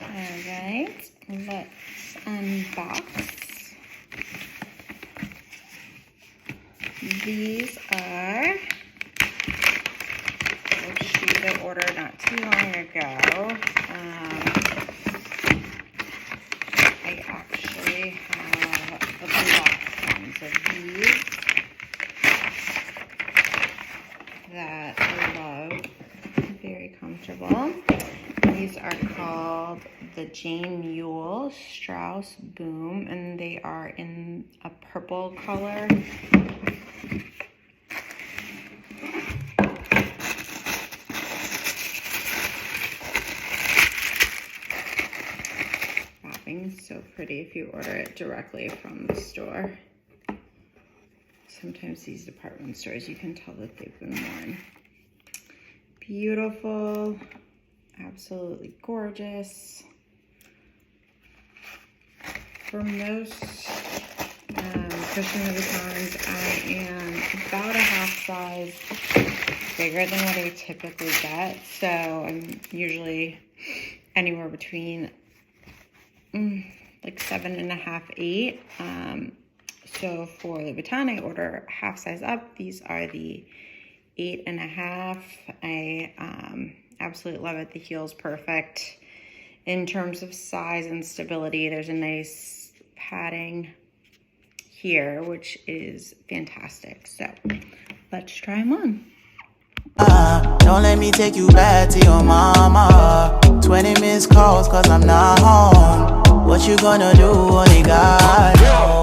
Alright, let's unbox. These are, oh shoot, I ordered not too long ago. I actually have a block ones of these that I love. Very comfortable. These are called the Mule Strauss Boum, and they are in a purple color. Wrapping so pretty if you order it directly from the store. Sometimes these department stores, you can tell that they've been worn. Beautiful, absolutely gorgeous. For most Christian Louboutins, I am about a half size bigger than what I typically get. So I'm usually anywhere between like 7.5, 8. So for Louboutin, I order half size up. These are the 8.5. I absolutely love it. The heel's perfect. In terms of size and stability, there's a nice padding here, which is fantastic. So let's try them on. Don't let me take you back to your mama. 20 missed calls cause I'm not home. What you gonna do? Only God knows.